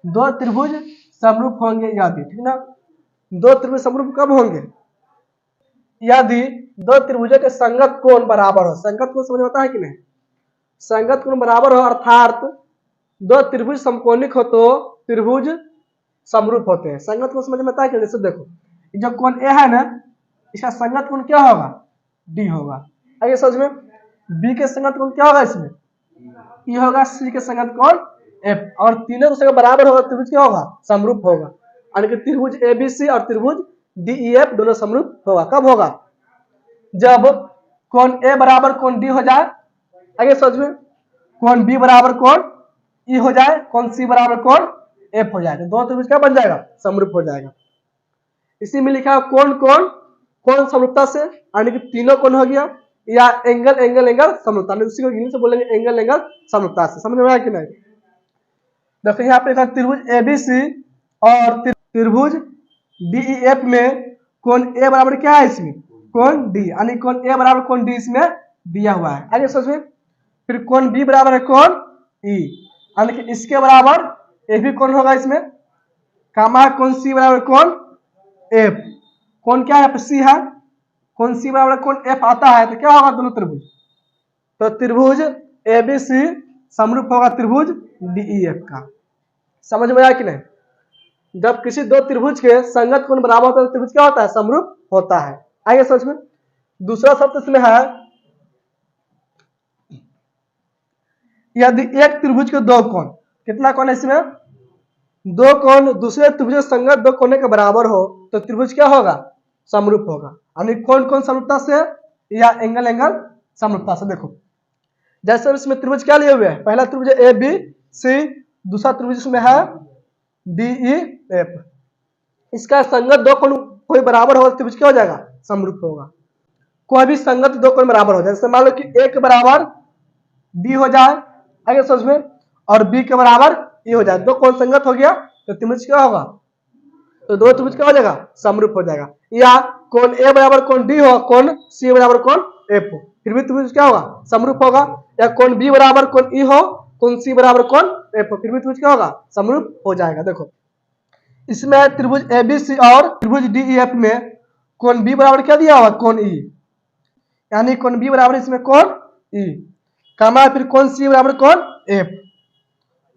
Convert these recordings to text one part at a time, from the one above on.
दो त्रिभुज समरूप होंगे यदि, ठीक ना। दो त्रिभुज समरूप कब होंगे? यदि दो त्रिभुजों के संगत कोण बराबर हो। संगत कोण समझ में आता है कि नहीं? संगत कोण बराबर हो अर्थात दो त्रिभुज समकोणिक हो तो त्रिभुज समरूप होते हैं। संगत कोण समझ में आता है कि नहीं? जैसे देखो जो कोण ए है ना, इसका संगत कोण क्या होगा? डी होगा। आइए समझ में। बी के संगत कोण क्या होगा? इसमें ई होगा। सी के संगत कोण एफ। और तीनों के बराबर होगा, त्रिभुज क्या होगा? समरूप होगा। यानी कि त्रिभुज एबीसी और त्रिभुज डीईएफ दोनों समरूप होगा। कब होगा? जब कोण ए बराबर कोण डी हो जाए। आगे समझ में। कोण बी बराबर कोण ई हो जाए, कोण सी बराबर कोण एफ हो जाए, तो दो त्रिभुज क्या बन जाएगा? समरूप हो जाएगा। इसी में लिखा है कोण कोण कोण समरूपता से, यानी कि तीनों कोण हो गया, या एंगल एंगल एंगल समरूपता, उसी को इंग्लिश में बोलेंगे एंगल एंगल समरूपता से। समझ में आया कि नहीं? देखो यहाँ पे त्रिभुज एबीसी और त्रिभुज डीईएफ में कोण ए बराबर क्या है? इसमें कोण डी, यानी कोण ए बराबर कोण डी इसमें दिया हुआ है। आगे समझ में। फिर कोण बी बराबर है कोण ई, यानी कि इसके बराबर ए भी कोण होगा इसमें, कामा है कोण सी बराबर कोण एफ। कोण क्या है? सी है। कोण सी बराबर कोण एफ आता है, तो क्या होगा दोनों त्रिभुज? तो त्रिभुज एबीसी समरूप होगा त्रिभुज डीईएफ का। समझ में आया कि नहीं? जब किसी दो त्रिभुज के संगत कोण बराबर होता है तो त्रिभुज क्या होता है? समरूप होता है। आइए समझ में। दूसरा शब्द इसमें है यदि एक त्रिभुज के दो कोण, कितना कोण है इसमें? दो कोण दूसरे त्रिभुज संगत दो कोण के बराबर हो तो त्रिभुज क्या होगा? समरूप होगा। यानी कौन कौन समरूपता से? या एंगल एंगल समरूपता से। देखो जैसे इसमें त्रिभुज क्या लिए हुए हैं? पहला त्रिभुज ए बी सी, दूसरा त्रिभुज इसमें है डी ई एफ। इसका संगत दो कोण कोई बराबर होगा, त्रिभुज क्या हो जाएगा? समरूप होगा। कोई भी संगत दो कोण बराबर हो जाए, जैसे मान लो कि ए के बराबर डी हो जाए, आगे समझ में, और बी के बराबर ई हो जाए, दो कोण संगत हो गया तो त्रिभुज क्या होगा? तो दो त्रिभुज क्या हो जाएगा? समरूप हो जाएगा। या कोण ए बराबर कोण डी हो, कोण सी बराबर कोण एफ हो, फिर भी त्रिभुज क्या होगा? समरूप होगा। या कोण बी बराबर कोण ई हो, कोण सी बराबर कोण एफ हो, फिर भी त्रिभुज क्या होगा? समरूप हो जाएगा। देखो इसमें त्रिभुज एबीसी और त्रिभुज डीईएफ में कोण बी बराबर क्या दिया हुआ? कोण ई, यानी कोण बी बराबर इसमें कोण ई, कामा फिर कोण सी बराबर कोण एफ।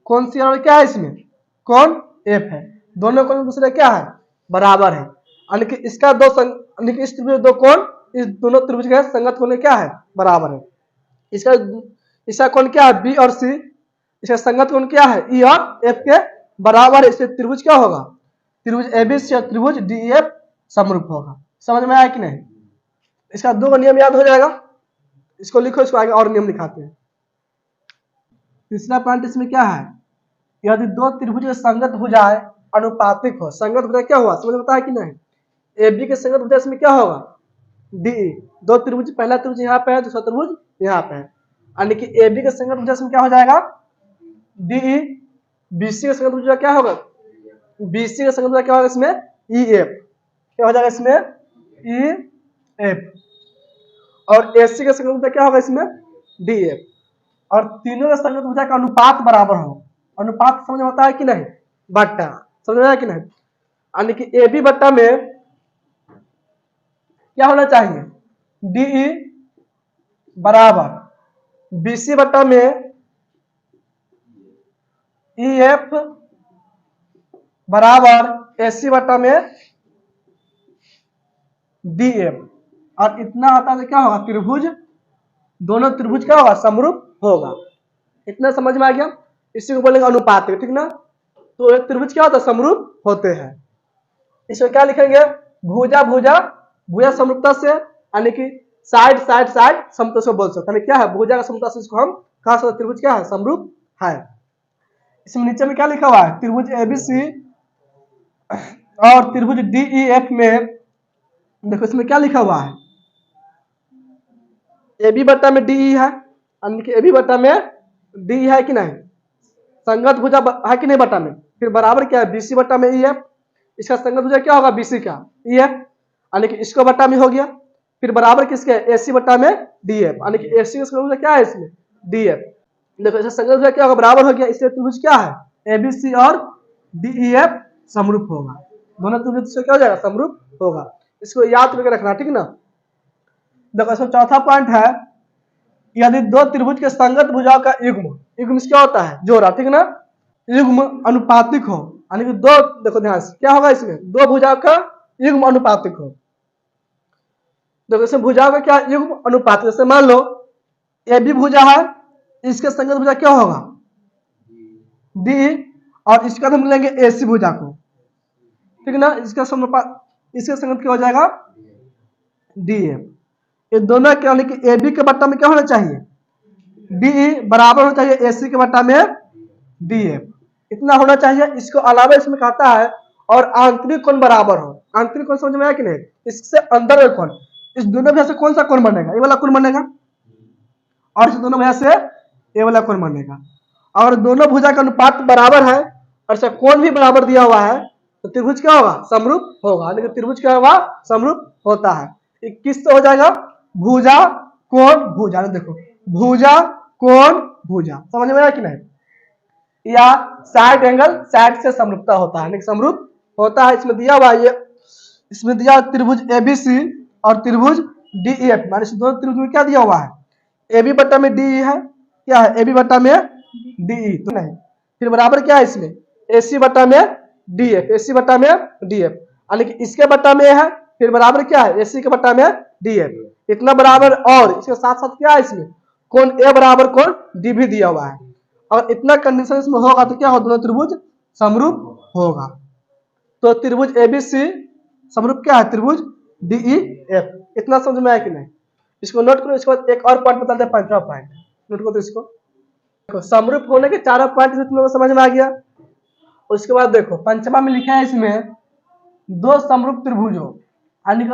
कोण सी बराबर क्या है? इसमें कोण एफ है। दोनों कोण दूसरे क्या है? बराबर है। यानी कि इसका दो यानी कि इस त्रिभुज दो कोण इस दोनों त्रिभुज के संगत कोण क्या है? बराबर है। इसका कोण क्या है? बी और सी, इसका संगत कोण क्या है? ई और एफ के बराबर है। इससे त्रिभुज क्या होगा? त्रिभुज एबीसी और त्रिभुज डीईएफ समरूप होगा। समझ में आया कि नहीं? इसका दो नियम याद हो जाएगा। इसको लिखो, इसको आगे और नियम दिखाते हैं। तीसरा पॉइंट इसमें क्या है? यदि दो त्रिभुज के संगत भुजाएं अनुपातिक हो। संगत भुजा क्या हुआ? समझ में आता है कि नहीं? ए बी के संगत भुजा इसमें क्या होगा? डी। दो त्रिभुज, पहला त्रिभुज यहाँ पे है, दूसरा त्रिभुज यहाँ पे है, यानी कि ए बी के संगत भुजा इसमें क्या हो जाएगा? डी। बीसी के संगत भुजा क्या होगा? बीसी के संगत भुजा क्या होगा इसमें? E F. क्या हो जाएगा इसमें? E F. और एसी के संगत भुजा क्या होगा इसमें? D F. और तीनों के संगत भुजा का अनुपात बराबर हो। अनुपात समझ में आता है कि नहीं? बट्टा। समझ में आया कि नहीं? यानी कि ए बी बट्टा में क्या होना चाहिए? डीई बराबर बीसी बट्टा में ई एफ बराबर एसी बट्टा में डी एफ। और इतना आता है तो क्या होगा? त्रिभुज, दोनों त्रिभुज क्या होगा? समरूप होगा। इतना समझ में आ गया? इसी को बोलेंगे अनुपात, ठीक ना। तो एक त्रिभुज क्या होता है? समरूप होते हैं। इसमें क्या लिखेंगे? भुजा भुजा भुजा समरूपता से, यानी कि साइड साइड साइड समरूपता से बोल सकते हैं। क्या है? भुजा का समरूपता से इसको हम कहा सकते त्रिभुज क्या है? समरूप है। इसमें नीचे में क्या लिखा हुआ है? त्रिभुज एबीसी और त्रिभुज डीईएफ में देखो इसमें क्या लिखा हुआ है? ए बी बट्टा में डी है, यानी कि ए बी बट्टा में डी है कि नहीं? संगत भुजा है कि नहीं बट्टा में? फिर बराबर क्या है? बीसी बट्टा में ई एफ। इसका संगत भुजा क्या होगा? बीसी का ई एफ, यानी कि इसको बट्टा में हो गया। फिर बराबर किसके? एसी बट्टा में डी एफ, यानी कि एसी का संगत भुजा क्या है इसमें? D F. देखो इसका संगत भुजा क्या होगा? बराबर हो गया। इसलिए त्रिभुज क्या है? एबीसी और DEF समरूप होगा। दोनों त्रिभुज से क्या हो जाएगा? समरूप होगा। इसको याद करके रखना, ठीक ना। देखो इसमें चौथा पॉइंट है, यदि दो त्रिभुज के संगत भुजाओं का युग्म, युग्म क्या होता है? जोड़ा, ठीक ना। युग्म अनुपातिक हो, यानी कि दो, देखो ध्यान से क्या होगा इसमें, दो भुजाओं का युग्म अनुपातिक हो। देखो इसमें भुजाओं का क्या युग्म अनुपातिक, जैसे मान लो AB भुजा है, इसके संगत भुजा क्या होगा? D, और इसका हम लेंगे AC भुजा को, ठीक ना। इसका समानुपात, इसके संगत क्या हो जाएगा? DF। ये दोनों क्या होने कि AB के बट्टा में क्या होना चाहिए? DE बराबर होना चाहिए AC के बट्टा में DF, इतना होना चाहिए। इसको अलावा इसमें कहता है और आंतरिक कोण बराबर हो। आंतरिक कोण समझ में आया कि नहीं? इससे अंदर का कोण, इस दोनों भुजा से कौन सा कोण बनेगा? ये वाला कोण बनेगा, और इस दोनों भुजा से ये वाला कोण बनेगा। और दोनों भुजा का अनुपात बराबर है और इसका कोण भी बराबर दिया हुआ है, तो त्रिभुज क्या होगा? समरूप होगा। लेकिन त्रिभुज क्या होगा? समरूप होता है। ये किससे हो जाएगा? भुजा कोण भुजा। देखो भुजा कोण भुजा, समझ में आया कि नहीं? या साइड एंगल साइड से समरूपता होता है, समरूप होता है। इसमें दिया हुआ ये, इसमें दिया त्रिभुज ABC और त्रिभुज DEF, माने दोनों त्रिभुज में क्या दिया हुआ है? AB बट्टा में DE है, क्या है? AB बट्टा में DE तो नहीं, फिर बराबर क्या है इसमें? AC बट्टा में DF, AC बट्टा में DF, यानी कि इसके बट्टा में है, फिर बराबर क्या है? AC के बट्टा में DF, इतना बराबर। और इसके साथ साथ क्या है इसमें? कोण A बराबर कोण D भी दिया हुआ है। और इतना कंडीशन इसमें होगा तो क्या होगा? दोनों त्रिभुज समरूप होगा। तो त्रिभुज ABC समरूप क्या है? त्रिभुज DEF। इतना समझ में आया कि नहीं? इसको नोट करो। इसके बाद एक और पॉइंट बताते हैं, पांचवा पॉइंट नोट करो। तो इसको देखो, समरूप होने के चारों पॉइंट तुम लोगों को समझ में आ गया। उसके बाद देखो पंचमा में लिखा है इसमें दो समरूप त्रिभुजों, यानी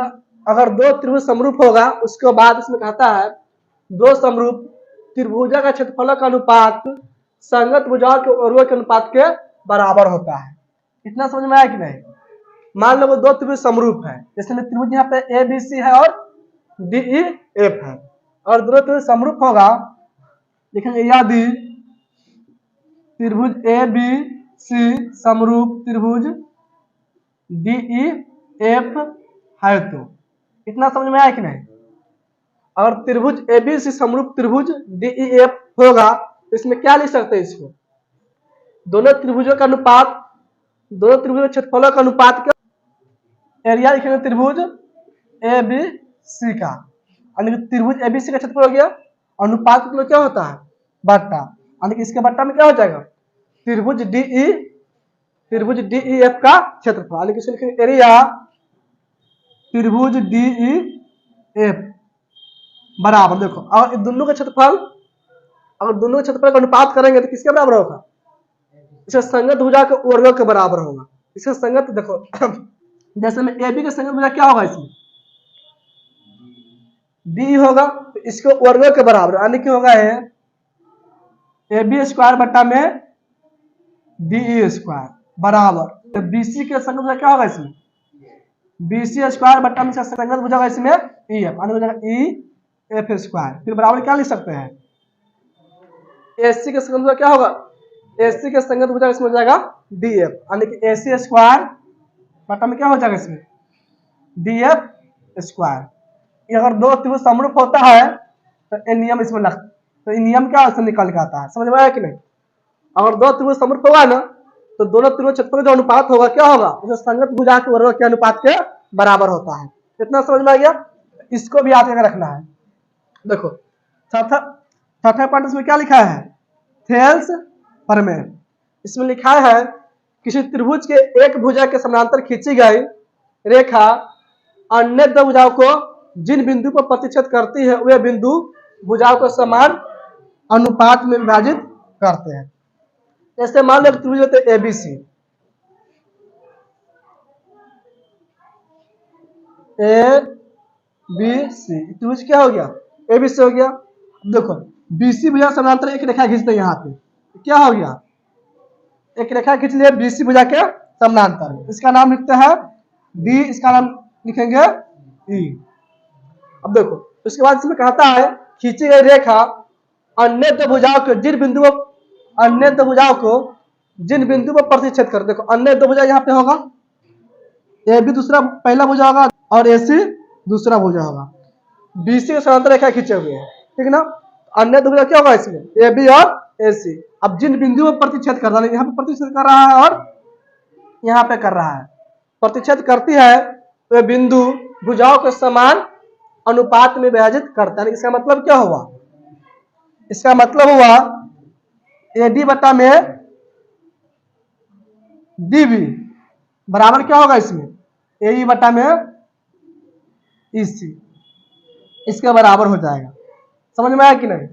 अगर दो त्रिभुज समरूप होगा, उसके बाद इसमें कहता है दो समरूप त्रिभुजा का क्षेत्रफल का अनुपात संगत भुजाओं के वर्गों के अनुपात के बराबर होता है। इतना समझ में आया कि नहीं? मान लो वो दो त्रिभुज समरूप है, जैसे में त्रिभुज यहाँ पे ABC है और DEF है, और दोनों त्रिभुज समरूप होगा, लिखेंगे यदि त्रिभुज ABC समरूप त्रिभुज DEF है तो। इतना समझ में आया कि नहीं? अगर त्रिभुज ABC समरूप त्रिभुज DEF होगा तो इसमें क्या लिख सकते हैं? इसको दोनों त्रिभुजों का अनुपात, दोनों त्रिभुजों के क्षेत्रफलों का अनुपात क्या? एरिया लिखेंगे त्रिभुज ABC का, यानी कि त्रिभुज ABC का क्षेत्रफल हो गया, अनुपात मतलब क्या होता है? बट्टा, यानी कि इसके बट्टा में क्या हो जाएगा? त्रिभुज DEF का क्षेत्रफल, यानी कि इसको लिखेंगे एरिया त्रिभुज DEF बराबर। देखो और दोनों का क्षेत्रफल, अगर दोनों के क्षेत्रफल का अनुपात करेंगे तो किसके बराबर होगा? इसका संगत भुजा के वर्गों के बराबर होगा। इसका संगत देखो जैसे में AB का संगत भुजा क्या होगा? इसमें D होगा, तो इसके वर्गों के बराबर, यानी कि होगा ये AB स्क्वायर बट्टा में DE स्क्वायर बराबर। तो BC के संगत भुजा क्या होगा? इसमें BC स्क्वायर बट्टा में संगत भुजा होगा इसमें EF, यानी हो जाएगा EF स्क्वायर। फिर बराबर क्या लिख सकते हैं? AC के संगत भुजा क्या होगा? AC के संगत भुजा इसमें हो जाएगा DF, यानी कि AC स्क्वायर बट्टा में क्या हो जाएगा? इसमें DF स्क्वायर। ये अगर दो त्रिभुज समरूप होता है तो ये नियम इसमें लग, तो ये नियम क्या इसमें निकल के आता है, समझ में आया कि नहीं? अगर दो त्रिभुज समरूप होगा ना तो दोनों त्रिभुज क्षेत्रफल का जो अनुपात होगा क्या होगा? उसे संगत भुजा के वर्गों के अनुपात के बराबर होता है। इतना समझ में आ गया? इसको भी याद करके रखना है। देखो छठा पॉइंट इसमें क्या लिखा है? थेल्स प्रमेय। इसमें लिखा है किसी त्रिभुज के एक भुजा के समानांतर खींची गई रेखा अन्य दो भुजाओं को जिन बिंदु पर प्रतिच्छेद करती है वे बिंदु भुजाओं को समान अनुपात में विभाजित करते हैं। जैसे मान लो त्रिभुज होते ABC, ABC त्रिभुज क्या हो गया? ABC हो गया। देखो BC भुजा समानांतर एक रेखा खींचते हैं, यहाँ पे क्या हो गया? एक रेखा खींच लिया BC भुजा के समानांतर, इसका नाम लिखते हैं D, इसका नाम लिखेंगे E। अब देखो उसके बाद इसमें कहता है खींची गई रेखा अन्य दो भुजाओं को जिन बिंदुओं, अन्य दो भुजाओं को जिन बिंदु पर प्रतिच्छेद कर, देखो अन्य दो भुजा यहाँ पे होगा, ए बी दूसरा पहला भुजा होगा और ए सी दूसरा भुजा होगा, बी सी के समांतर रेखा खींचे हुए हैं, ठीक ना। अन्य दो भुजा क्या होगा इसमें, ए बी और ए सी। अब जिन बिंदु पर प्रतिच्छेद कर रहा है, यहाँ पे प्रतिच्छेद कर रहा है और यहाँ पे कर रहा है, प्रतिच्छेद करती है तो ये बिंदु भुजाओं के समान अनुपात में विभाजित करता है। इसका मतलब क्या हुआ, इसका मतलब हुआ एडी बटा में डीबी बराबर क्या होगा इसमें, ए बटा में ईसी, इसके बराबर हो जाएगा। समझ में आया कि नहीं।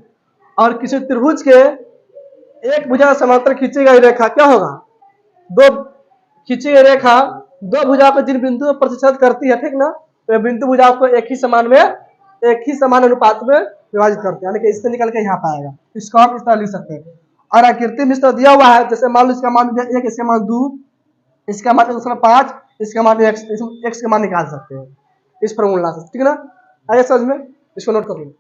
और किसी त्रिभुज के एक भुजा समांतर खींची गई रेखा क्या होगा, दो खींची गई रेखा दो भुजा को जिन बिंदु पर प्रतिच्छेद करती है, ठीक ना, तो बिंदु भुजा को एक ही समान अनुपात में विभाजित करते हैं, यानी कि इससे निकल के यहाँ पे आएगा। इसको हम इस तरह लिख सकते हैं। और आकृति में इस तरह दिया हुआ है, जैसे मान लो इसका मान 1, इसका मान 2, इसका मान 5, इसका मान x के मान निकाल सकते हैं इस फॉर्मूला से, ठीक ना। आइए समझ में, इसको नोट कर लो।